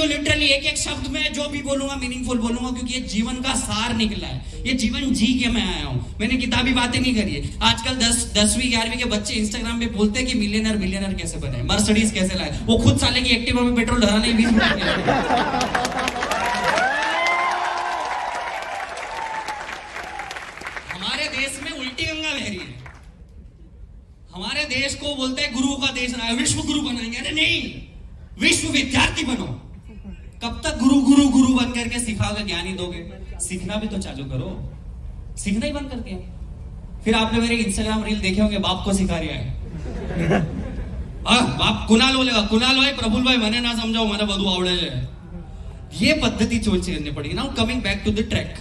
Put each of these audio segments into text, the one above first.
को लिटरली एक एक शब्द में जो भी बोलूंगा मीनिंगफुल बोलूंगा, क्योंकि ये जीवन का सार निकला है। ये जीवन जी के मैं आया हूं, मैंने किताबी बातें नहीं करी है। आजकल 10वीं 11वीं के बच्चे इंस्टाग्राम पे बोलते हैं कि मिलियनर कैसे बने, मर्सिडीज कैसे लाए। वो खुद साले की एक्टिवा में पेट्रोल डरा नहीं 20 मिनट। हमारे देश में उल्टी गंगा बह रही है। हमारे देश को बोलते हैं गुरुओं का देश रहा है, विश्व गुरु बनाएंगे। अरे नहीं, विश्व विद्यार्थी बनो। कब तक गुरु गुरु गुरु बन करके सिखाओगे, ज्ञानी दोगे? सीखना भी तो चालू करो। सीखना ही बंद कर दिया। फिर आपने मेरे इंस्टाग्राम रील देखे होंगे, बाप को सिखा रहा है। बाप कुणाल बोलेगा, कुणाल भाई प्रफुल भाई मने ना समझाओ, मैंने बधु आवड़े है। ये पद्धति चेंज करनी पड़ेगी ना। Coming back to the track,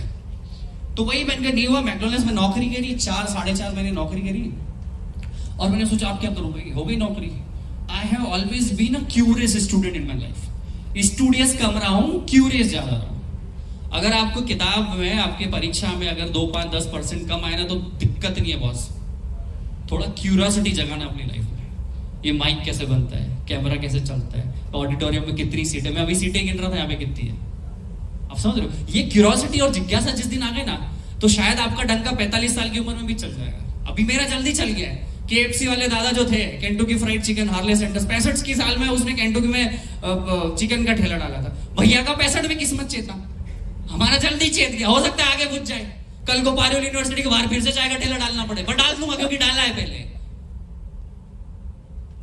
तो वही बन के नहीं हुआ। मैकडोनल्ड्स में नौकरी करी, 4-4.5 महीने नौकरी करी, और मैंने सोचा आप क्या करूंगी, हो गई नौकरी। I have always been a curious student in my life. Studious कम रहा हूं, क्यूरियस ज्यादा रहा हूं। अगर आपको किताब में, आपके परीक्षा में अगर 2-5-10% कम आए ना तो दिक्कत नहीं है बॉस। थोड़ा क्यूरियोसिटी जगाना अपनी लाइफ में। ये माइक कैसे बनता है, कैमरा कैसे चलता है, ऑडिटोरियम में कितनी सीटें, मैं अभी सीटें गिन रहा था, यहाँ पे कितनी है आप समझ रहे हो। ये क्यूरियोसिटी और जिज्ञासा जिस दिन आ गई ना, तो शायद आपका डंका 45 साल की उम्र में भी चल जाएगा। अभी मेरा जल्दी चल गया है। KFC वाले दादा जो थे, Kentucky fried chicken, Harley centres, 65 की साल में उसने केंटुकी में चिकन का ठेला डाला था। भैया का 65 में किस्मत चेता, हमारा जल्दी चेत गया। हो सकता है आगे बुझ जाए, कल को पारुल यूनिवर्सिटी के बाहर फिर से चाय का ठेला डालना पड़े, पर डाल दूंगा क्योंकि डाला है पहले।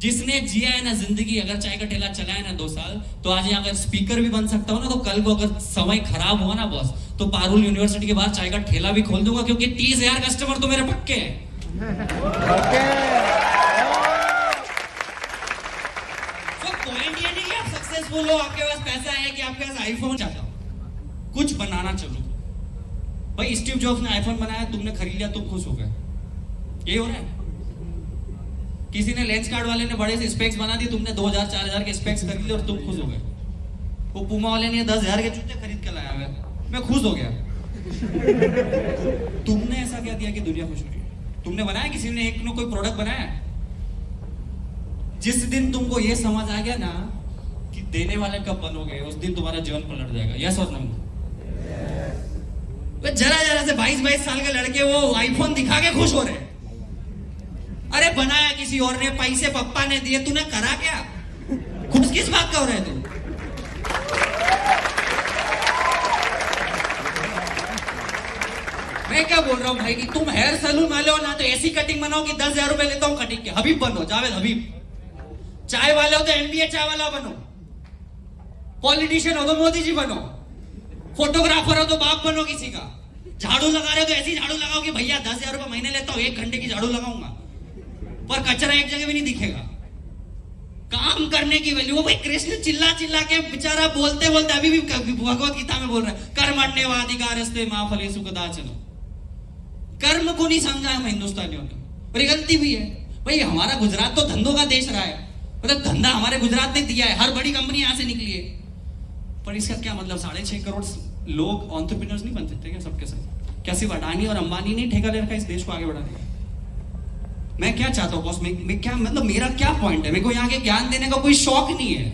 जिसने जिया है ना जिंदगी, अगर चाय का ठेला चलाया ना 2 साल, तो आज यहाँ अगर स्पीकर भी बन सकता हो ना, तो कल को अगर समय खराब हुआ ना बॉस, तो पारुल यूनिवर्सिटी के बाहर चाय का ठेला भी खोल दूंगा, क्योंकि 30,000 कस्टमर तो मेरे पक्के हैं। पॉइंट ये नहीं कि आप सक्सेसफुल हो, आपके पास पैसा है, कि आपके पास आईफोन चाहता हो, कुछ बनाना चलो। भाई स्टीव जॉब्स ने आईफोन बनाया, तुमने खरीद लिया, तुम खुश हो गए, ये हो रहा है। किसी ने लेंस कार्ड वाले ने बड़े से स्पेक्स बना दिए, तुमने 2,000-4,000 के स्पेक्स खरीद लिए और तुम खुश हो गए। वो पुमा वाले ने 10,000 के जूते खरीद के लाया हुआ, मैं खुश हो गया। तुमने ऐसा क्या दिया कि दुनिया खुश हो गई? तुमने बनाया, किसी ने एक ने कोई प्रोडक्ट बनाया? जिस दिन तुमको ये समझ आ गया ना कि देने वाले कब बनोगे, उस दिन तुम्हारा जीवन पलट जाएगा। यस और नो? जरा से 22-22 साल के लड़के वो आईफोन दिखा के खुश हो रहे। अरे बनाया किसी और ने, पैसे पप्पा ने दिए, तूने करा क्या? खुश किस बात का हो रहे तुम? मैं क्या बोल रहा हूं भाई, कि तुम हेयर सैलून वाले हो ना, तो ऐसी कटिंग बनाओ कि 10,000 रुपए लेता हूं कटिंग के। हबीब बनो, जावेद हबीब। चाय वाले हो तो MBA चाय वाला बनो। पॉलिटिशियन हो तो मोदी जी बनो। फोटोग्राफर हो तो बाप बनो किसी का। झाड़ू लगा रहे हो तो ऐसी झाड़ू लगाओ कि भैया 10,000 रुपए महीने लेता हूं, 1 घंटे की झाड़ू लगाऊंगा, पर कचरा एक जगह भी नहीं दिखेगा। काम करने की वैल्यू। वो भाई कृष्ण चिल्ला के बेचारा बोलते अभी भी भगवत गीता में बोल रहा है, कर्मण्येवाधिकारस्ते मा फलेषु कदाचन। कर्म को नहीं समझा हम हिंदुस्तानियों ने, और ये गलती भी है। भाई हमारा गुजरात तो धंधों का देश रहा है, मतलब धंधा हमारे गुजरात ने दिया है, हर बड़ी कंपनी यहां से निकली है। पर इसका क्या मतलब 6.5 करोड़ लोग एंटरप्रेन्योर्स नहीं बन सकते क्या सबके सब? क्या सिर्फ अडानी और अंबानी ने ठेका ले रखा है इस देश को आगे बढ़ाने का? मैं क्या चाहता हूं बॉस, मैं क्या मतलब, मेरा क्या पॉइंट है? मेरे को यहाँ के ज्ञान देने का कोई शौक नहीं है,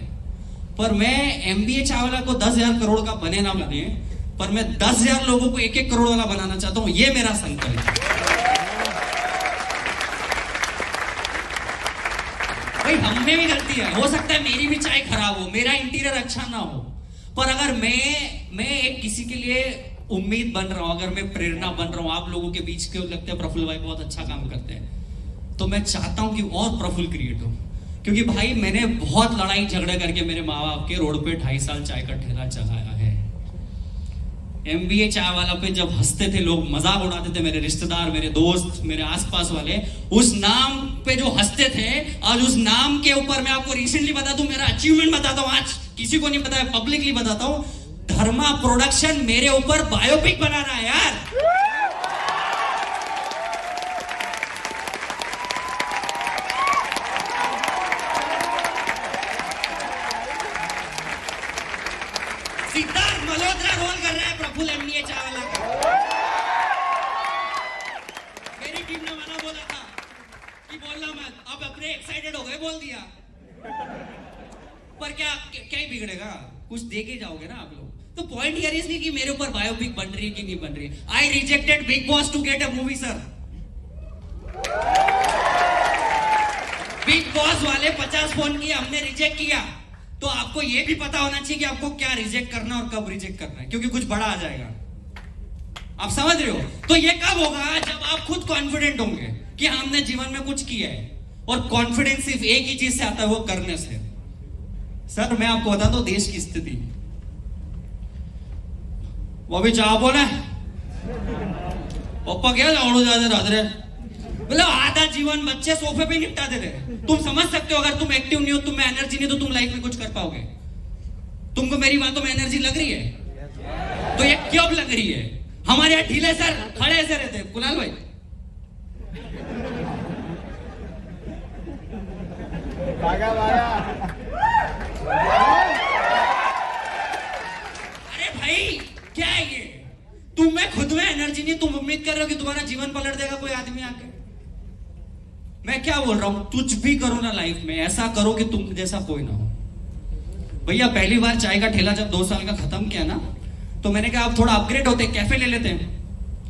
पर मैं MBA चावला को 10,000 करोड़ का बने ना बने, पर मैं 10,000 लोगों को 1-1 करोड़ वाला बनाना चाहता हूं। ये मेरा संकल्प है। भाई हम में भी गलती है, हो सकता है मेरी भी चाय खराब हो, मेरा इंटीरियर अच्छा ना हो, पर अगर मैं एक किसी के लिए उम्मीद बन रहा हूं, अगर मैं प्रेरणा बन रहा हूं, आप लोगों के बीच के लगते हैं प्रफुल्ल भाई बहुत अच्छा काम करते हैं, तो मैं चाहता हूं कि और प्रफुल्ल क्रिएट हो। क्योंकि भाई मैंने बहुत लड़ाई झगड़े करके मेरे माँ बाप के रोड पे 2.5 साल चाय का ठेला चलाया है। MBA चाय वाला पे जब हंसते थे लोग, मजाक उड़ाते थे मेरे रिश्तेदार, मेरे दोस्त, मेरे आसपास वाले, उस नाम पे जो हंसते थे, आज उस नाम के ऊपर मैं आपको रिसेंटली बता दूं, मेरा अचीवमेंट बताता हूं, आज किसी को नहीं पता है, पब्लिकली बताता हूं, धर्मा प्रोडक्शन मेरे ऊपर बायोपिक बना रहा है यार। सिद्धार्थ मल्होत्रा रोल कर रहा है प्रफुल्ल MBA चावला का। मेरी टीम ने मना बोला था कि बोलना मत, अब अपने एक्साइटेड हो गए, बोल दिया। पर क्या क्या ही बिगड़ेगा, कुछ दे के जाओगे ना आप लोग। तो पॉइंट यार इसलिए कि मेरे ऊपर बायोपिक बन रही है कि नहीं बन रही है। I rejected Bigg Boss to get a movie sir. Bigg Boss वाले 50 फोन किए, हमने रिजेक्ट किया। तो आपको ये भी पता होना चाहिए कि आपको क्या रिजेक्ट करना और कब रिजेक्ट करना है, क्योंकि कुछ बड़ा आ जाएगा। आप समझ रहे हो? तो ये कब होगा? जब आप खुद कॉन्फिडेंट होंगे कि हमने जीवन में कुछ किया है। और कॉन्फिडेंस सिर्फ एक ही चीज से आता है, वो करने से। सर मैं आपको बता दूं देश की स्थिति, वो अभी चाह बोले पप्पा क्या जाओ ज्यादा रात रहे, मतलब आधा जीवन बच्चे सोफे पे निपटा दे रहे। तुम समझ सकते हो अगर तुम एक्टिव नहीं हो, तुम में एनर्जी नहीं, तो तुम लाइफ में कुछ कर पाओगे? तुमको मेरी बातों में एनर्जी लग रही है? तो ये क्यों लग रही है? हमारे यहाँ ढीले सर खड़े ऐसे रहते हैं। कुणाल भाई भागा भागा। अरे भाई क्या है ये? तुम में खुद में एनर्जी नहीं, तुम उम्मीद कर रहे हो कि तुम्हारा जीवन पलट देगा कोई आदमी आके। मैं क्या बोल रहा हूं, कुछ भी करो ना लाइफ में, ऐसा करो कि तुम जैसा कोई ना हो। भैया पहली बार चाय का ठेला जब 2 साल का खत्म किया ना, तो मैंने कहा आप थोड़ा अपग्रेड होते, कैफे ले लेते हैं।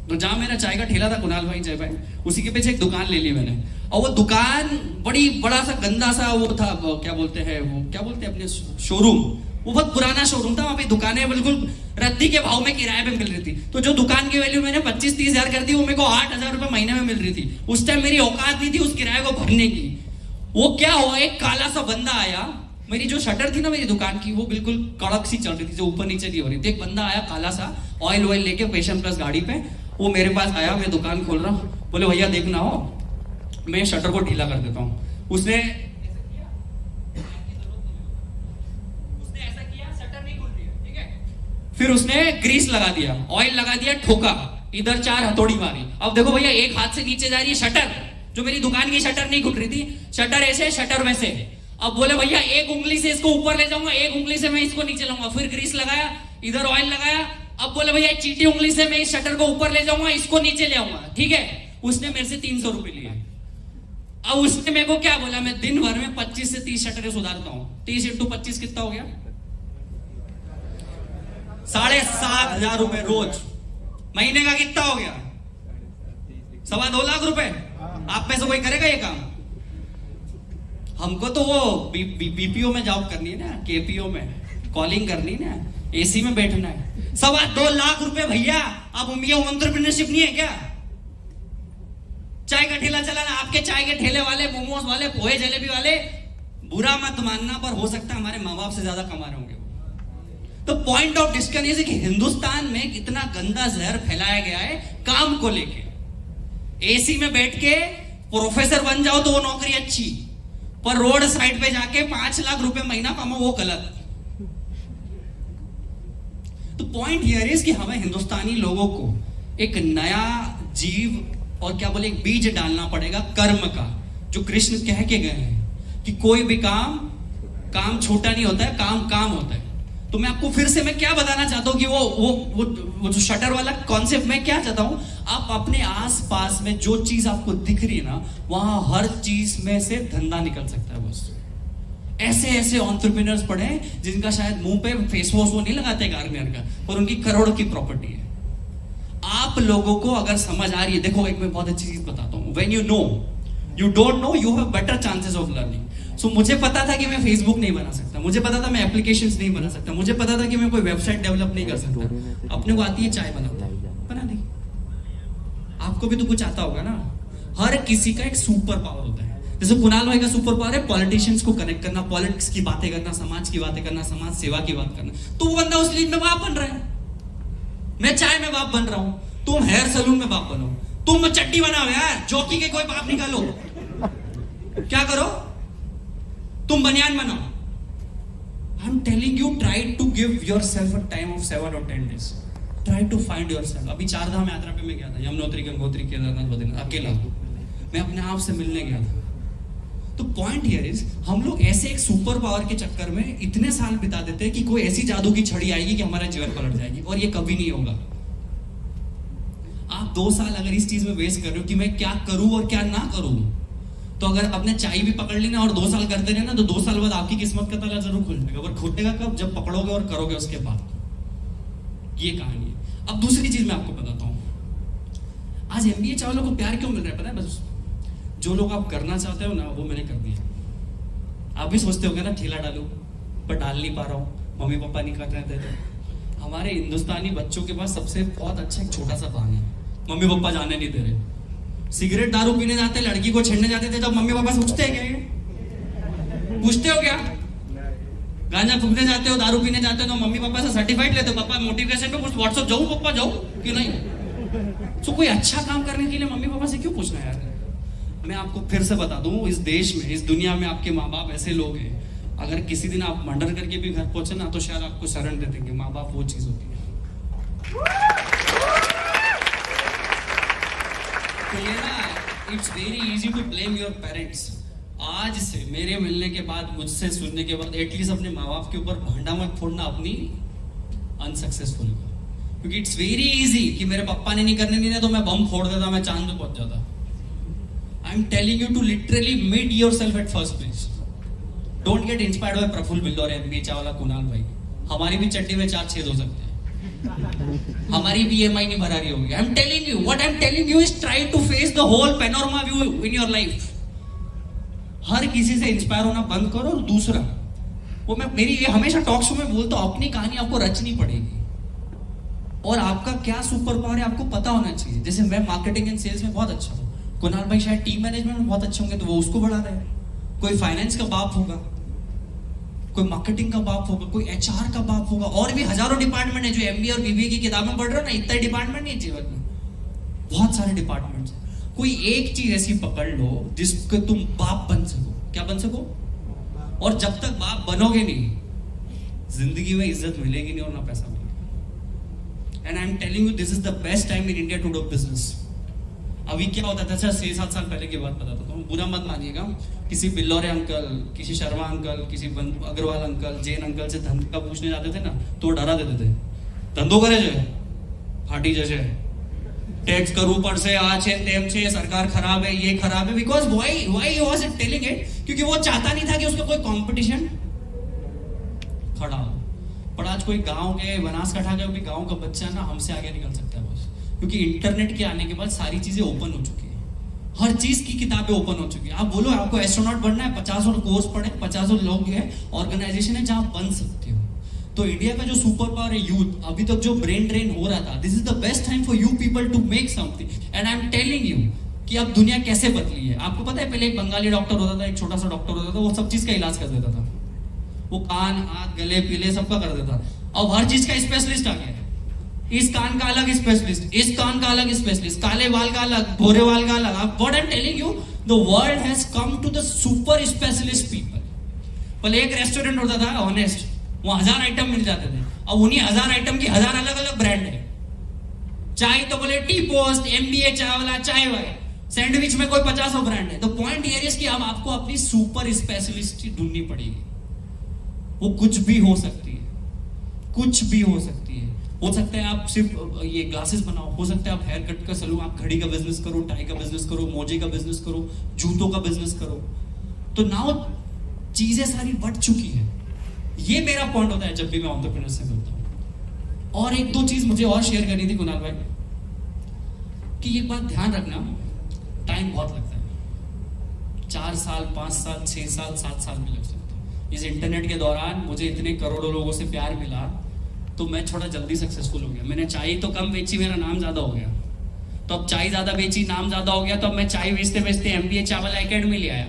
तो जहां मेरा चाय का ठेला था, कुणाल भाई जय भाई, उसी के पीछे एक दुकान ले ली मैंने। और वो दुकान बड़ा सा गंदा सा वो था, क्या बोलते हैं अपने शोरूम, वो बहुत पुराना शोरूम था। वहां पे दुकानें बिल्कुल रद्दी के भाव में किराए पे मिल रही थी। तो जो दुकान की वैल्यू मैंने 25-30 हजार कर दी, वो मेरे को 8,000 रुपए महीने में मिल रही थी। उस टाइम मेरी औकात नहीं थी उस किराए को भरने की। वो क्या हुआ, एक काला सा बंदा आया, मेरी जो शटर थी ना मेरी दुकान की, वो बिल्कुल कड़क सी चल रही थी, जो ऊपर नीचे नहीं हो रही थी। एक बंदा आया काला सा, ऑयल लेके पैशन प्लस गाड़ी पे, वो मेरे पास आया, मैं दुकान खोल रहा हूँ, बोले भैया देखना हो मैं शटर को ढीला कर देता हूँ। उसने ऐसा किया, शटर नहीं खुल रही है, ठीक है। फिर उसने ग्रीस लगा दिया, ऑयल लगा दिया, ठोका, इधर 4 हथौड़ी मारी। अब देखो भैया एक हाथ से नीचे जा रही है शटर, जो मेरी दुकान की शटर नहीं खुल रही थी, शटर ऐसे शटर वैसे। अब बोले भैया एक उंगली से इसको ऊपर ले जाऊंगा, एक उंगली से मैं इसको नीचे लाऊंगा। फिर ग्रीस लगाया, इधर ऑयल लगाया। अब बोले भैया चीटी उंगली से मैं इस शटर को ऊपर ले जाऊंगा, इसको नीचे ले आऊंगा, ठीक है। उसने मेरे से 300 रुपए लिए। अब उसने मेरे को क्या बोला, मैं दिन भर में 25 से 30 शटरें सुधारता हूं। 30 × 25 कितना हो गया? 7,500 रुपए रोज। महीने का कितना हो गया? 2.25 लाख रुपए। आप में से कोई करेगा ये काम? हमको तो वो बीपीओ में जॉब करनी है ना, केपीओ में कॉलिंग करनी है ना, एसी में बैठना है। 2.25 लाख रुपए भैया। अब ये एंटरप्रेन्योरशिप नहीं है क्या? चाय का ठेला चलाना, आपके चाय के ठेले वाले, मोमोज वाले, पोहे जलेबी वाले, बुरा मत मानना, पर हो सकता है हमारे माँ बाप से ज्यादा कमा रहे होंगे। तो पॉइंट ऑफ डिस्कशन ये है कि हिंदुस्तान में कितना गंदा जहर फैलाया गया है काम को लेके। एसी में बैठ के प्रोफेसर बन जाओ तो वो नौकरी अच्छी, पर रोड साइड पे जाके 5 लाख रुपए महीना कमाओ वो गलत। तो पॉइंट हियर इज कि हमें हिंदुस्तानी लोगों को एक नया जीव और क्या बोले एक बीज डालना पड़ेगा कर्म का, जो कृष्ण कह के गए हैं कि कोई भी काम छोटा नहीं होता है, काम होता है। तो मैं आपको फिर से मैं क्या बताना चाहता हूं कि वो जो शटर वाला कॉन्सेप्ट मैं क्या चाहता हूं, आप अपने आसपास में जो चीज आपको दिख रही है ना, वहां हर चीज में से धंधा निकल सकता है। बस ऐसे एंटरप्रेन्योर्स पड़े हैं जिनका शायद मुंह पे फेस वॉश वो नहीं लगाते गार्नियर का, पर उनकी करोड़ों की प्रॉपर्टी है। आप लोगों को अगर समझ आ रही है, देखो एक मैं बहुत अच्छी चीज बताता हूं, when you don't know you have better chances of learning. So मुझे पता था कि मैं फेसबुक नहीं बना सकता, मुझे पता था मैं एप्लीकेशंस नहीं बना सकता, मुझे पता था कि मैं कोई वेबसाइट डेवलप नहीं कर सकता। अपने को आती है चाय बनाने की, आपको भी तो कुछ आता होगा ना। हर किसी का एक सुपर पावर होता है। जैसे कुणाल भाई का सुपर पावर है पॉलिटिशियंस को कनेक्ट करना, पॉलिटिक्स की बातें करना, समाज की बातें करना, समाज सेवा की बात करना। तो वो बंदा उस लीग में बाप बन रहा है, मैं चाय में बाप बन रहा हूं, तुम हेयर सलून में बाप बनो, तुम चट्टी बनाओ यार, जॉकी के कोई बाप निकालो, क्या करो, तुम बनियान बनाओ। I am telling you, try to give yourself a time off 7 or 10 days, try to find yourself. अभी 4 धाम यात्रा पे मैं गया था, यमुनोत्री, गंगोत्री, केदारनाथ, बद्रीनाथ, अकेला मैं अपने आप से मिलने गया था। तो पॉइंट हियर इज, हम लोग ऐसे एक सुपर पावर के चक्कर में इतने साल बिता देते हैं कि कोई ऐसी जादू की छड़ी आएगी कि हमारा जीवन पलट जाएगी, और ये कभी नहीं होगा। आप 2 साल अगर इस चीज में वेस्ट कर रहे हो कि मैं क्या करूं और क्या ना करूं, तो अगर आपने चाय भी पकड़ ली ना और 2 साल करते रहे ना, तो 2 साल बाद आपकी किस्मत का ताला जरूर खुलेगा, पर खुलेगा कब? जब पकड़ोगे और करोगे उसके बाद। ये कहानी है। अब दूसरी चीज मैं आपको बताता हूं, आज एमबीए चावलों को प्यार क्यों मिल रहा है पता है? बस जो लोग आप करना चाहते हो ना, वो मैंने कर दिया। आप भी सोचते हो ना ठेला डालू, पर डाल नहीं पा रहा हूँ, मम्मी पापा नहीं कर रहे थे। हमारे हिंदुस्तानी बच्चों के पास सबसे बहुत अच्छा एक छोटा सा प्लान है, मम्मी पापा जाने नहीं दे रहे। सिगरेट दारू पीने जाते, लड़की को छेड़ने जाते थे, जब मम्मी पापा से पूछते हैं क्या? पूछते हो क्या? गांजा फूकने जाते हो, दारू पीने जाते हो, तो मम्मी पापा से सर्टिफाइड लेते हो, पापा मोटिवेशन पे कुछ व्हाट्सएप जाऊं, पापा जाऊं कि नहीं? तो कोई अच्छा काम करने के लिए मम्मी पापा से क्यों पूछना है यार? मैं आपको फिर से बता दूं, इस देश में, इस दुनिया में आपके माँ बाप ऐसे लोग हैं, अगर किसी दिन आप मर्डर करके भी घर पहुंचे ना, तो शायद आपको शरण दे देंगे। माँ बाप वो चीज होती है। तो ये ना, it's very easy to blame your parents. आज से मेरे मिलने के बाद, मुझसे सुनने के बाद, एटलीस्ट अपने माँ बाप के ऊपर भांडा मत फोड़ना अपनी अनसक्सेसफुल का, क्योंकि इट्स वेरी इजी कि मेरे पापा ने नहीं करने दिया तो मैं बम फोड़ देता, मैं चांद पे पहुंच जाता। I am telling you to literally made yourself at first place. Don't get inspired by Prafull Billore, MBA Chawla, Kunal भाई। हमारी भी चड्डी में 4 छेद हो सकते हैं, हमारी भी ईएमआई नहीं भरा रही होगी। I am telling you, what I am telling you is try to face the whole panorama view in your life. हर किसी से इंस्पायर होना बंद करो। और दूसरा, वो मैं मेरी ये हमेशा टॉक शो में बोलता हूं, अपनी कहानी आपको रचनी पड़ेगी, और आपका क्या सुपर पावर है आपको पता होना चाहिए। जैसे मैं मार्केटिंग एंड सेल्स में बहुत अच्छा हूँ, कुणाल भाई शायद टीम मैनेजमेंट में बहुत अच्छे होंगे, तो वो उसको बढ़ा रहे हैं। कोई फाइनेंस का बाप होगा, कोई मार्केटिंग का बाप होगा, कोई एचआर का बाप होगा, और भी हजारों डिपार्टमेंट है। जो एमबीए और बीबीए की किताबें पढ़ रहे हो ना, इतना डिपार्टमेंट नहीं जीवन में, बहुत सारे डिपार्टमेंट्स हैं। कोई एक चीज ऐसी पकड़ लो जिसको तुम बाप बन सको। क्या बन सको? और जब तक बाप बनोगे नहीं, जिंदगी में इज्जत मिलेगी नहीं और ना पैसा मिलेगा। And I am telling you, this is the best time in India to do business. अभी क्या होता था, 6-7 साल पहले की बात बताता हूँ, बुरा मत मानिएगा। किसी बिल्लौरे अंकल, किसी शर्मा अंकल, किसी अग्रवाल अंकल, जैन अंकल से धंधे का पूछने जाते थे ना, तो डरा देते थे, धंधो करे जो फाटी जैसे, टैक्स करूं पर से, आज है तेम छे, सरकार खराब है, ये खराब है। Because why was it telling it? क्योंकि वो चाहता नहीं था कि उसका कोई कंपटीशन खड़ा हो। पर आज कोई गांव के, बनासकांठा का कोई गांव का बच्चा ना हमसे आगे निकल सकता है बस, क्योंकि इंटरनेट के आने के बाद सारी चीजें ओपन हो चुकी है, हर चीज की किताबें ओपन हो चुकी है। आप बोलो आपको एस्ट्रोनॉट बनना है, 50 कोर्स पढ़े, 50 लोग हैं, ऑर्गेनाइजेशन है जहां बन सकते हो। तो इंडिया का जो सुपर पावर है यूथ, अभी तक जो ब्रेन ड्रेन हो रहा था, this is the best time for you people to make something. And I am telling you कि अब दुनिया कैसे बदली है। आपको पता है, पहले एक बंगाली डॉक्टर होता था, एक छोटा सा डॉक्टर होता था, वो सब चीज का इलाज कर देता था, वो कान, हाथ, गले, पीले सबका कर देता। अब हर चीज का स्पेशलिस्ट आ गया है। इस कान का अलग स्पेशलिस्ट, इस कान का अलग स्पेशलिस्ट, काले बाल का अलग, भूरे बाल का अलग। What I am telling you, the world has come to the super specialist people. पहले एक रेस्टोरेंट होता था ऑनेस्ट, वहां 1000 आइटम मिल जाते थे, अब उन्हीं 1000 आइटम की 1000 अलग अलग ब्रांड है। चाय तो बोले टी पोस्ट, एमबीए चावला, चाय वाय, सैंडविच में कोई 50 ब्रांड है। तो पॉइंट ये है कि अब आपको अपनी सुपर स्पेशलिस्ट ढूंढनी पड़ेगी। वो कुछ भी हो सकती है, कुछ भी हो सकती है। हो सकता है आप सिर्फ ये ग्लासेस बनाओ, हो सकता है आप हेयर कट का सलून, आप घड़ी का बिजनेस करो, टाई का बिजनेस करो, मोजे का बिजनेस करो, जूतों का बिजनेस करो। तो नाउ चीजें सारी बढ़ चुकी है। ये मेरा पॉइंट होता है जब भी मैं एंटरप्रेन्योर से मिलता हूं। और एक दो चीज मुझे और शेयर करनी थी कुणाल भाई, कि एक बात ध्यान रखना, टाइम बहुत लगता है। 4 साल, 5 साल, 6 साल, 7 साल भी लग सकते हैं। इस इंटरनेट के दौरान मुझे इतने करोड़ों लोगों से प्यार मिला, तो मैं थोड़ा जल्दी सक्सेसफुल हो गया। मैंने चाय तो कम बेची, मेरा नाम ज्यादा हो गया। तो अब चाय ज्यादा बेची, नाम ज्यादा हो गया, तो अब मैं चाय बेचते बेचते एमबीए चावला एकेडमी ले आया।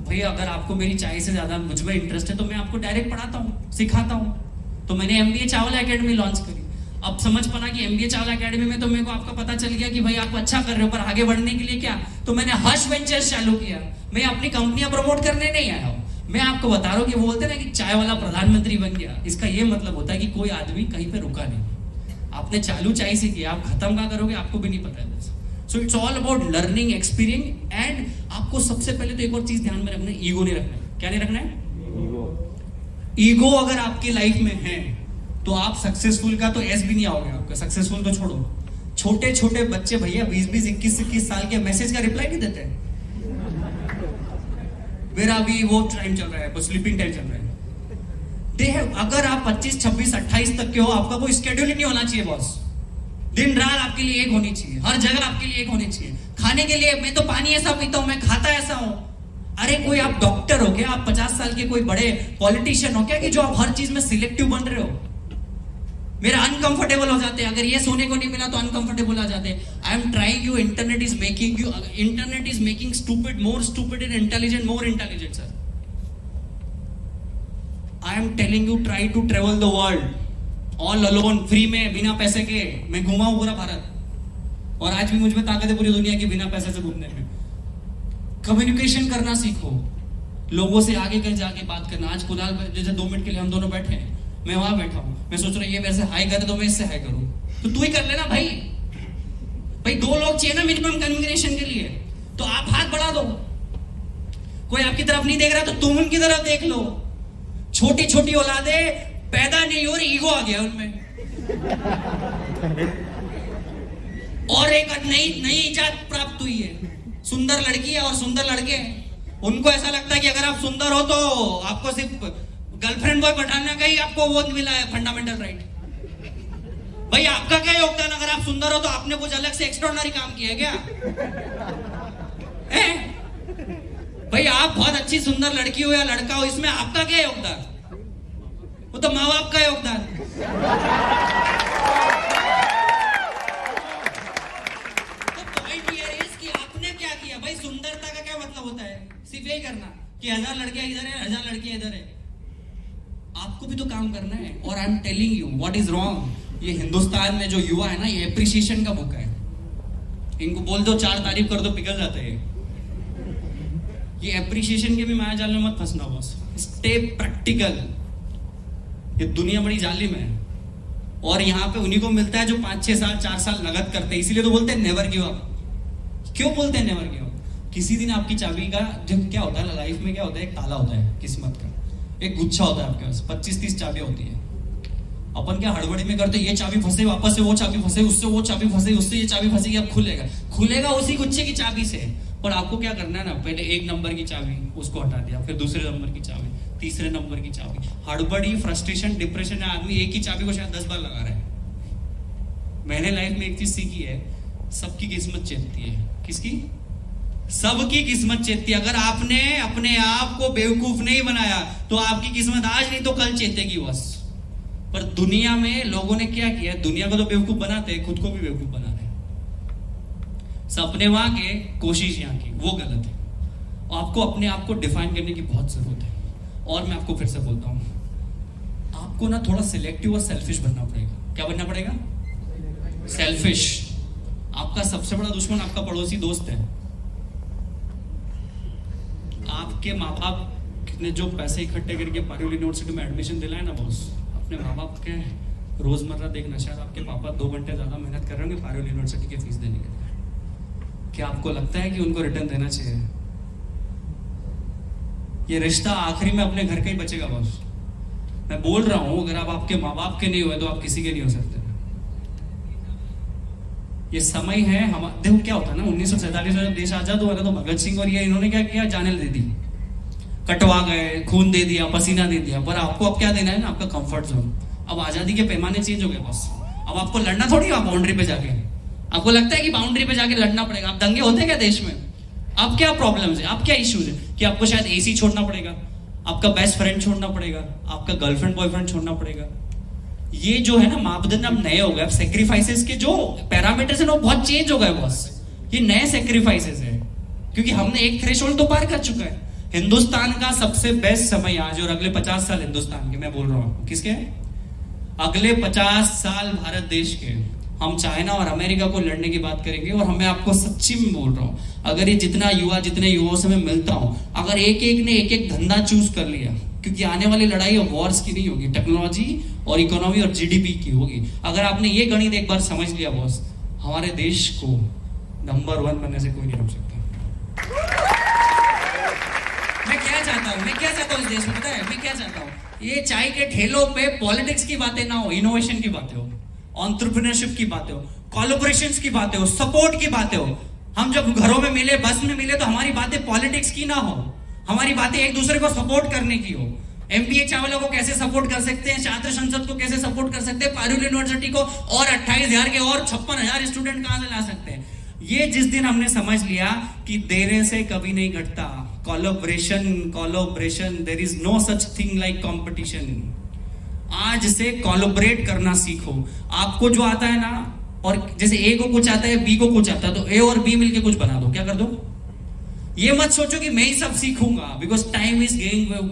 भैया अगर आपको मेरी चाय से ज्यादा मुझ में इंटरेस्ट है, तो मैं आपको डायरेक्ट पढ़ाता हूँ, सिखाता हूँ। तो मैंने एमबीए चावला एकेडमी लॉन्च करी। अब समझ पड़ा कि एमबीए चावला एकेडमी में तो मेरे को आपका पता चल गया कि भाई आप अच्छा कर रहे हो, पर आगे बढ़ने के लिए क्या, तो मैंने हर्ष वेंचर्स चालू किया। मैं अपनी कंपनियां प्रमोट करने नहीं आया हूँ, मैं आपको बता रहा हूँ कि बोलते ना कि चाय वाला प्रधानमंत्री बन गया। इसका ये मतलब होता है कि कोई आदमी कहीं पे रुका नहीं। आपने चालू चाय से किया, आप खत्म कहाँ करोगे आपको भी नहीं पता है। So it's all about learning, experience. And आपको सबसे पहले तो एक और चीज ध्यान में रखना है, ईगो नहीं रखना है। क्या नहीं रखना है? ईगो अगर आपकी लाइफ में है तो आप सक्सेसफुल का तो एस भी नहीं आओगे आपका। सक्सेसफुल तो छोड़ो, छोटे छोटे बच्चे भैया 20-20, 21-21 साल के मैसेज का रिप्लाई नहीं देते। मेरा अभी वो टाइम चल रहा है, स्लीपिंग टाइम चल रहा है। अगर आप 25, 26, 28 तक के हो, आपका कोई स्केड्यूल ही नहीं होना चाहिए बॉस। दिन रात आपके लिए एक होनी चाहिए, हर जगह आपके लिए एक होनी चाहिए। खाने के लिए मैं तो पानी ऐसा पीता हूं, मैं खाता ऐसा हूं। अरे कोई आप डॉक्टर हो क्या, आप 50 साल के कोई बड़े पॉलिटिशियन हो क्या कि जो आप हर चीज में सिलेक्टिव बन रहे हो? मेरा अनकंफर्टेबल हो जाते हैं, अगर ये सोने को नहीं मिला तो अनकंफर्टेबल हो जाते हैं। I am trying you, internet is making stupid more stupid and intelligent more intelligent sir. I am telling you, try to travel the world all alone, free में, बिना पैसे के। मैं घुमा हूं पूरा भारत, और आज भी मुझ में ताकत है पूरी दुनिया की बिना पैसे से घूमने में। कम्युनिकेशन करना सीखो, लोगों से आगे कहीं जाके बात करना। आज कुणाल जैसे 2 मिनट के लिए हम दोनों बैठे हैं, मैं वहां बैठा हूं, मैं सोच रहा हूं ये मेरे से हाई करे तो मैं इससे हाई करूं, तो तू ही कर लेना भाई। भाई 2 लोग चाहिए ना मिनिमम कम्युनिकेशन के लिए, तो आप हाथ बढ़ा दो। कोई आपकी तरफ नहीं देख रहा तो तुम उनकी तरफ देख लो। छोटी छोटी औलादे पैदा नहीं हो रही, ईगो आ गया उनमें। और एक नई इजाद प्राप्त हुई है, सुंदर लड़की है और सुंदर लड़के हैं। उनको ऐसा लगता है कि अगर आप सुंदर हो तो आपको सिर्फ गर्लफ्रेंड बॉय बैठाने का ही आपको वो मिला है फंडामेंटल राइट। भाई आपका क्या योगदान? अगर आप सुंदर हो तो आपने कुछ अलग से एक्स्ट्राऑर्डिनरी काम किया है क्या? भाई आप बहुत अच्छी सुंदर लड़की हो या लड़का हो, इसमें आपका क्या योगदान? वो तो माँ बाप का योगदान। तो पॉइंट ये है कि आपने क्या किया। भाई सुंदरता का क्या मतलब होता है? सिर्फ यही करना कि 1000 लड़कियां इधर है, 1000 लड़कियां इधर है। आपको भी तो काम करना है। और आई am telling you what is wrong. ये हिंदुस्तान में जो युवा है ना, ये एप्रिसिएशन का भूखा है। इनको बोल दो 4 तारीफ कर दो, पिघल जाते हैं। ये एप्रिसिएशन के भी माया जाल में मत फंसना बॉस, स्टे प्रैक्टिकल। ये दुनिया बड़ी जालिम है, और यहाँ पे उन्हीं को मिलता है जो 5-6 साल 4 साल नगद करते हैं। इसीलिए तो बोलते हैं नेवर गिव अप। क्यों बोलते हैं नेवर गिव अप? किसी दिन आपकी चाबी का जब क्या होता है लाइफ में, क्या होता है, एक ताला होता है किस्मत का, एक गुच्छा होता है आपके पास, 25-30 चाबियां होती है। अपन क्या हड़बड़ी में करते, ये चाबी फंसे, वापस से वो चाबी फंसे, उससे वो चाबी फंसे, उससे ये चाबी फंसेगी, अब खुलेगा उसी गुच्छे की चाबी से। पर आपको क्या करना है ना, पहले 1 नंबर की चाबी उसको हटा दिया, फिर दूसरे नंबर की चाबी, तीसरे नंबर की चाबी। हड़बड़ी, फ्रस्ट्रेशन, डिप्रेशन है, आदमी एक ही चाबी को शायद 10 बार लगा रहा है। मैंने लाइफ में एक चीज सीखी है, सबकी किस्मत चेतती है। किसकी? सबकी किस्मत चेतती है। अगर आपने अपने आप को बेवकूफ नहीं बनाया तो आपकी किस्मत आज नहीं तो कल चेतेगी बस। पर दुनिया में लोगों ने क्या किया, दुनिया को तो बेवकूफ बनाते हैं, खुद को भी बेवकूफ बना रहे हैं। सपने वहां के, कोशिश यहाँ की, वो गलत है। आपको अपने आप को डिफाइन करने की बहुत जरूरत है। और मैं आपको फिर से बोलता हूं, आपको ना थोड़ा सिलेक्टिव और सेल्फिश बनना पड़ेगा। क्या बनना पड़ेगा? सेल्फिश। आपका सबसे बड़ा दुश्मन आपका पड़ोसी दोस्त है। आपके माँ बाप ने जो पैसे इकट्ठे करके पारुल यूनिवर्सिटी में एडमिशन दिलाया ना बॉस, अपने माँ बाप के रोजमर्रा देखना, शायद आपके पापा 2 घंटे ज्यादा मेहनत कर रहे होंगे पारुल यूनिवर्सिटी की फीस देने के लिए। क्या आपको लगता है कि उनको रिटर्न देना चाहिए? ये रिश्ता आखिरी में अपने घर का ही बचेगा बॉस। मैं बोल रहा हूं, अगर आप आपके माँ बाप के नहीं हुए तो आप किसी के नहीं हो सकते। ये समय है हम, देखो क्या होता है ना, 1947 में जब देश आजाद हुआ ना, तो भगत सिंह और ये इन्होंने क्या किया, जाने दे दी, कटवा गए, खून दे दिया, पसीना दे दिया। पर आपको अब क्या देना है ना, आपका कंफर्ट जोन। अब आजादी के पैमाने चेंज हो गए बॉस। अब आपको लड़ना थोड़ी, आप बाउंड्री पे जाके, आपको लगता है कि बाउंड्री पे जाके लड़ना पड़ेगा। अब दंगे होते हैं क्या देश में? अब क्या प्रॉब्लम्स है, अब क्या इश्यूज है कि आपको शायद एसी छोड़ना पड़ेगा, आपका बेस्ट फ्रेंड छोड़ना पड़ेगा, आपका गर्लफ्रेंड बॉयफ्रेंड छोड़ना पड़ेगा। ये जो है ना मापदंड अब नए हो गए। अब सेक्रीफाइसेस के जो पैरामीटर्स है वो बहुत चेंज हो गए बॉस। ये नए सेक्रीफाइसेस है, क्योंकि हमने एक थ्रेशोल्ड तो पार कर चुका है। हिंदुस्तान का सबसे बेस्ट समय आज और अगले 50 साल हिंदुस्तान के, मैं बोल रहा हूं किसके? अगले 50 साल भारत देश के। हम चाइना और अमेरिका को लड़ने की बात करेंगे। और मैं आपको सच्ची में बोल रहा हूं, अगर ये जितने युवाओं से मैं मिलता हूं, अगर एक एक ने एक एक धंधा चूज कर लिया, क्योंकि आने वाली लड़ाई वॉर्स की नहीं होगी, टेक्नोलॉजी और इकोनॉमी और जीडीपी की होगी। अगर आपने ये गणित एक बार समझ लिया बॉस, हमारे देश को नंबर 1 बनने से कोई नहीं रोक सकता। मैं क्या चाहता हूं इस देश में, पता है मैं क्या चाहता हूं? ये चाय के ठेलों पे पॉलिटिक्स की बातें ना हो, इनोवेशन की बातें हो, एंटरप्रेन्योरशिप की बातें हो, कोलैबोरेशंस की बातें हो, सपोर्ट की बातें हो। हम जब घरों में मिले, बस में मिले, तो हमारी बातें पॉलिटिक्स की ना हो, हमारी बातें एक दूसरे को सपोर्ट करने की हो। एमबीए चावला को कैसे सपोर्ट कर सकते हैं, छात्र संसद को कैसे सपोर्ट कर सकते हैं, पारुल यूनिवर्सिटी को और 28,000 के और 56,000 स्टूडेंट कहां से ला सकते हैं। ये जिस दिन हमने समझ लिया कि देने से कभी नहीं घटता, collaboration, there is no such thing like competition. आज से कोलैबोरेट करना सीखो। आपको जो आता है ना, और जैसे ए को कुछ आता है, बी को कुछ आता है, तो ए और बी मिलके कुछ बना दो। क्या कर दो? ये मत सोचो कि मैं ही सब सीखूंगा, because time is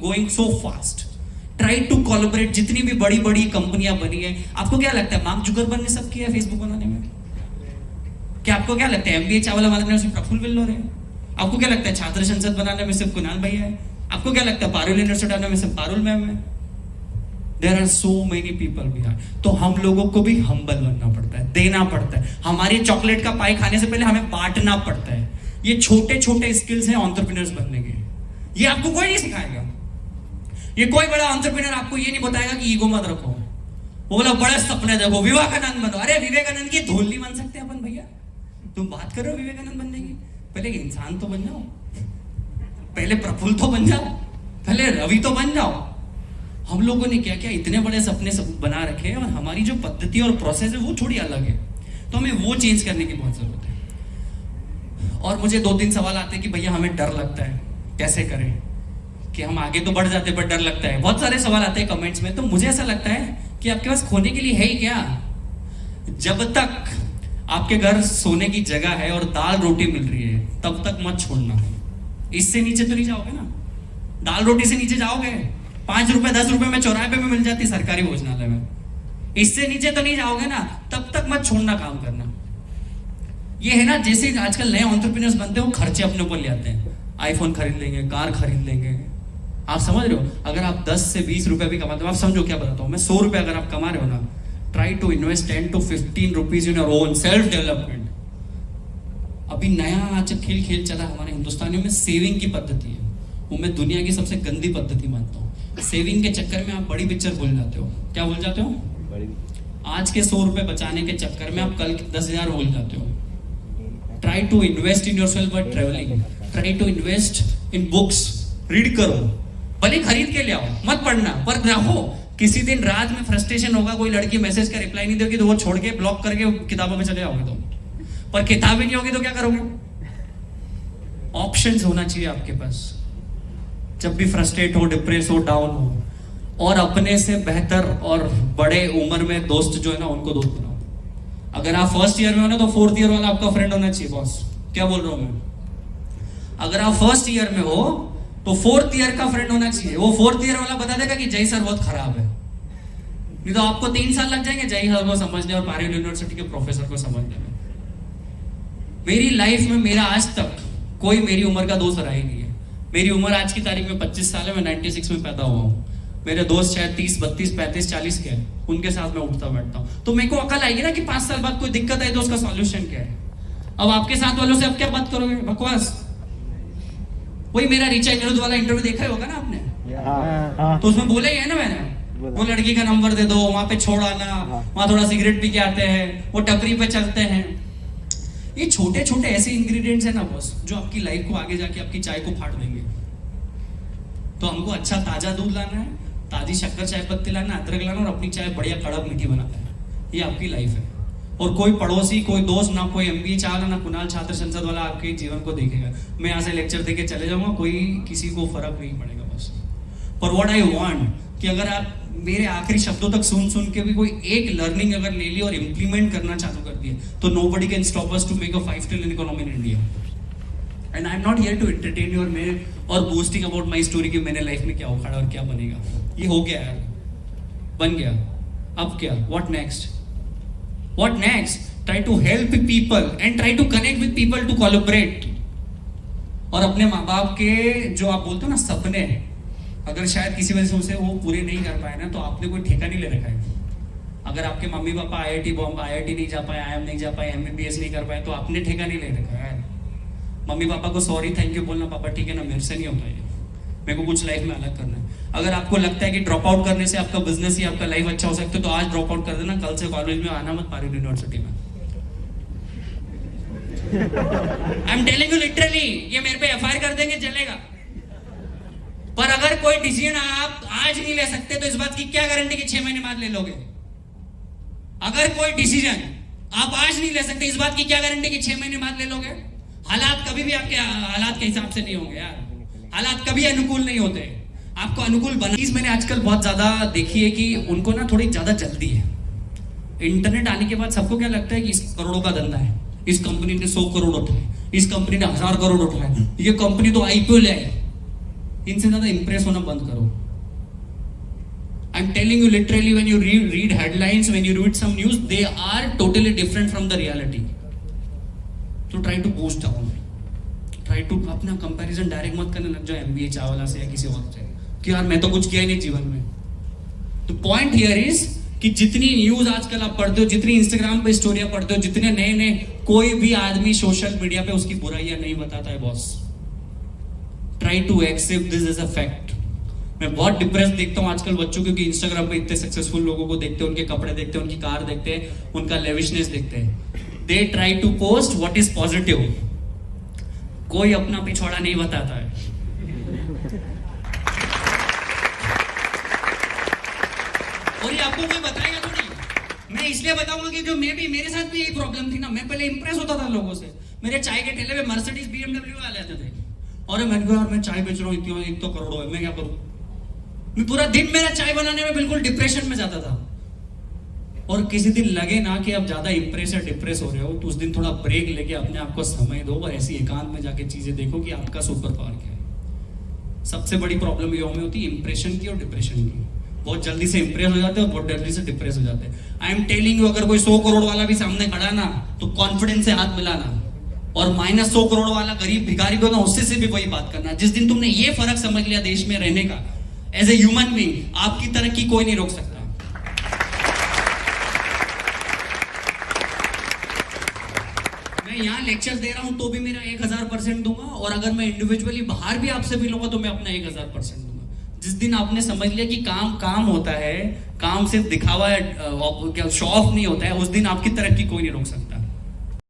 going so fast. Try to collaborate. जितनी भी बड़ी बड़ी कंपनियां बनी है, आपको क्या लगता है मार्क जुकरबर्ग ने सब किया फेसबुक बनाने में? क्या आपको क्या लगता है एमबीए चावला बनाने में सिर्फ प्रफुल्ल विल्लोर है? आपको क्या लगता है छात्र संसद बनाने में सिर्फ कुणाल भैया है? आपको क्या लगता है पारुल यूनिवर्सिटी बनाने में सिर्फ पारुल मैम है? There are so many people behind. तो हम लोगों को भी हम्बल बनना पड़ता है, देना पड़ता है। हमारी चॉकलेट का पाई खाने से पहले हमें बांटना पड़ता है। ये छोटे छोटे स्किल्स हैं एंटरप्रेन्योर्स बनने के। ये आपको कोई नहीं सिखाएगा। ये कोई बड़ा एंटरप्रेन्योर आपको ये नहीं बताएगा कि ईगो मत रखो, वो बोला बड़े सपने देखो, विवेकानंद बनो। अरे विवेकानंद की धूल नहीं बन सकते अपन भैया। तुम बात कर रहे हो विवेकानंद बनने की? पहले इंसान तो बन जाओ, पहले प्रफुल्ल तो बन जाओ, पहले रवि तो बन जाओ। हम लोगों ने क्या क्या इतने बड़े सपने सब बना रखे हैं, और हमारी जो पद्धति और प्रोसेस है वो थोड़ी अलग है। तो हमें वो चेंज करने की बहुत जरूरत है। और मुझे 2-3 सवाल आते हैं कि भैया हमें डर लगता है, कैसे करें कि हम आगे तो बढ़ जाते पर डर लगता है। बहुत सारे सवाल आते हैं कमेंट्स में। तो मुझे ऐसा लगता है कि आपके पास खोने के लिए है ही क्या? जब तक आपके घर सोने की जगह है और दाल रोटी मिल रही है, तब तक मत छोड़ना। इससे नीचे तो नहीं जाओगे ना। दाल रोटी से नीचे जाओगे, 5 रुपए 10 रुपए में चौराहे में मिल जाती सरकारी भोजनालय में। इससे नीचे तो नहीं जाओगे ना, तब तक मत छोड़ना काम करना। ये है ना, जैसे आजकल नए एंटरप्रेन्योर्स बनते हैं, वो खर्चे अपने ऊपर ले आते हैं। आईफोन खरीद लेंगे, कार खरीद लेंगे। आप समझ रहे हो? अगर आप 10 से 20 रुपए भी कमाते हो, आप समझो क्या बताता हूं मैं, 100 रुपए अगर आप कमा रहे हो ना, try to invest 10 to 15 rupees in your own self development. अभी नया आज खेल चला हमारे हिंदुस्तानियों में, सेविंग की पद्धति है। वो मैं दुनिया की सबसे गंदी पद्धति मानता हूँ। सेविंग के चक्कर में आप बड़ी पिक्चर भूल जाते हो। क्या भूल जाते हो? आज के 100 रुपए बचाने के चक्कर में आप कल 10,000 भूल जाते हो। Try to invest in yourself by travelling. Try to invest in books. Read करो, भले खरीद के ले आओ, मत पढ़ना, पर रहो। किसी दिन रात में फ्रस्ट्रेशन होगा, कोई लड़की मैसेज का रिप्लाई नहीं देगी, तो वो छोड़ के ब्लॉक करके किताबों में चले जाओगे तुम। पर किताब ही नहीं होगी तो क्या करोगे? ऑप्शंस होना चाहिए आपके पास। जब भी फ्रस्ट्रेट हो, डिप्रेस हो, डाउन हो, और अपने से बेहतर और बड़े उम्र में दोस्त जो है ना, उनको दोस्त बनाओ। अगर आप फर्स्ट ईयर में हो ना, तो 4th ईयर वाला आपका फ्रेंड होना चाहिए। बॉस क्या बोल रहा हूं मैं? अगर आप फर्स्ट ईयर में हो तो 4th ईयर का फ्रेंड होना चाहिए। वो 4th ईयर वाला बता देगा कि जय सर बहुत खराब है, नहीं तो आपको 3 साल लग जाएंगे जय सर को समझने और पारुल यूनिवर्सिटी के प्रोफेसर को समझने में। मेरी लाइफ में मेरा आज तक कोई मेरी उम्र का दोस्त रहा ही नहीं है। मेरी उम्र आज की तारीख में 25 साल है। मैं 96 में पैदा हुआ हूँ। मेरे दोस्त शायद 30, 32, 35, 40 के हैं। उनके साथ मैं उठता बैठता हूँ। तो मेरे को अकल आएगी ना कि 5 साल बाद कोई दिक्कत आई तो उसका सॉल्यूशन क्या है। अब आपके साथ वालों से अब क्या बात करोगे? बकवास। वही मेरा रिचा निरुद्ध वाला इंटरव्यू देखा ही होगा ना आपने। तो उसमें बोला ही है ना मैंने, वो लड़की का नंबर दे दो, वहां पे छोड़ आना, वहां थोड़ा सिगरेट पी के आते हैं, वो टपरी पे चलते हैं। ये छोटे छोटे ऐसे इंग्रेडिएंट्स है ना बॉस, जो आपकी लाइफ को आगे जाके आपकी चाय को फाड़ देंगे। तो हमको अच्छा ताजा दूध लाना है, ताजी शक्कर चाय पत्ती लाना, अदरक लाना, और अपनी चाय बढ़िया कड़क मीठी बनाना है। ये आपकी लाइफ है। और कोई पड़ोसी, कोई दोस्त, ना कोई एमबीए चावला, ना कुणाल छात्र संसद वाला आपके जीवन को देखेगा। मैं यहाँ से लेक्चर देके चले जाऊंगा, कोई किसी को फर्क नहीं पड़ेगा बस। पर व्हाट आई वांट कि अगर आप मेरे आखिरी शब्दों तक सुन के भी कोई एक लर्निंग अगर ले ली और इम्प्लीमेंट करना चालू कर दिए, तो nobody can stop us to make a 5 trillion economy in India. And I am not here to entertain your मेरे और बूस्टिंग अबाउट माई स्टोरी कि मैंने लाइफ में क्या उखाड़ा और क्या बनेगा। ये हो गया यार, बन गया, अब क्या? What next? What next? Try to help people and try to connect with people to collaborate. और अपने माँ बाप के जो आप बोलते हो ना सपने, अगर शायद किसी वजह से उसे वो पूरे नहीं कर पाए ना, तो आपने कोई ठेका नहीं ले रखा है। अगर आपके मम्मी पापा IIT नहीं जा पाए, IIM नहीं जा पाए, MBBS नहीं कर पाए, तो आपने ठेका नहीं ले रखा है। मम्मी पापा को सॉरी थैंक यू बोलना, पापा ठीक है ना, मेरे से नहीं होता ये, मेरे को कुछ लाइफ में अलग करना है। अगर आपको लगता है कि ड्रॉप आउट करने से आपका बिजनेस या आपका लाइफ अच्छा हो सकता है, तो आज ड्रॉप आउट कर देना, कल से कॉलेज में आना मत पारुल यूनिवर्सिटी में। आई एम टेलिंग यू लिटरली, ये मेरे पे FIR कर देंगे चलेगा। पर अगर कोई डिसीजन आप आज नहीं ले सकते तो इस बात की क्या गारंटी कि 6 महीने बाद ले लोगे? अगर कोई डिसीजन आप आज नहीं ले सकते, इस बात की क्या गारंटी कि 6 महीने बाद ले लोगे? हालात कभी भी आपके हालात के हिसाब से नहीं होंगे यार, हालात कभी अनुकूल नहीं होते, आपको अनुकूल बना। चीज मैंने आजकल बहुत ज्यादा देखी है कि उनको ना थोड़ी ज्यादा जल्दी है। इंटरनेट आने के बाद सबको क्या लगता है कि इस करोड़ों का धंधा है, इस कंपनी ने 100 करोड़ उठाए, इस कंपनी ने 1000 करोड़ उठाए, ये कंपनी तो आईपीओ ले आई। इनसे ज्यादा इंप्रेस होना बंद करो। I am telling you literally, when you read headlines, when you read some news, they are totally different from the reality. तो try to boost down, try to अपना कंपैरिजन डायरेक्ट मत करने लग जाओ एमबीए चावला से या किसी और से कि यार मैं तो कुछ किया ही नहीं जीवन में। तो पॉइंट हियर इज कि जितनी न्यूज आजकल आप पढ़ते हो, जितनी इंस्टाग्राम पे स्टोरियां पढ़ते हो, जितने नए नए, कोई भी आदमी सोशल मीडिया पे उसकी बुराइयां नहीं बताता है boss. Try to accept this as a fact. मैं बहुत डिप्रेस देखता हूं आजकल बच्चों, क्योंकि इंस्टाग्राम पे इतने सक्सेसफुल लोगों को देखते हैं, उनके कपड़े देखते हैं, उनकी कार देखते हैं, उनका लेविशनेस देखते हैं। They try to post what is positive. कोई अपना पिछवाड़ा नहीं बताता है। और ये आपको कोई बताएगा तो नहीं। मैं इसलिए बताऊंगा कि जो मैं भी, मेरे साथ भी यही प्रॉब्लम थी ना। मैं पहले इंप्रेस होता था लोगों से। मेरे चाय के ठेले पे मर्सिडीज BMW वाले आते थे, और मैंने कहा यार मैं चाय बेच रहा हूँ, इतनी एक तो करोड़ों है, मैं क्या करूं? मैं पूरा दिन मेरा चाय बनाने में बिल्कुल डिप्रेशन में जाता था। और किसी दिन लगे ना कि आप ज्यादा इंप्रेस या डिप्रेस हो रहे हो, तो उस दिन थोड़ा ब्रेक लेके अपने आप को समय दो और ऐसी एकांत में जाके चीजें देखो कि आपका सुपर पावर क्या है। सबसे बड़ी प्रॉब्लम युवाओं में होती है इंप्रेशन की और डिप्रेशन की। बहुत जल्दी से इंप्रेस हो जाते हैं और बहुत जल्दी से डिप्रेस हो जाते हैं। आई एम टेलिंग यू, अगर कोई 100 करोड़ वाला भी सामने खड़ा ना, तो कॉन्फिडेंस से हाथ मिलाना, और -100 करोड़ वाला गरीब भिखारी को ना, उससे से भी वही बात करना। जिस दिन तुमने ये फर्क समझ लिया देश में रहने का, एज ए ह्यूमन बीइंग, आपकी तरक्की कोई नहीं रोक सकता। मैं यहाँ लेक्चर दे रहा हूं तो भी मेरा 1000% दूंगा, और अगर मैं इंडिविजुअली बाहर भी आपसे मिलूंगा तो मैं अपना 1000% दूंगा। जिस दिन आपने समझ लिया कि काम काम होता है, काम सिर्फ दिखावा, शो ऑफ नहीं होता है, उस दिन आपकी तरक्की कोई नहीं रोक सकता।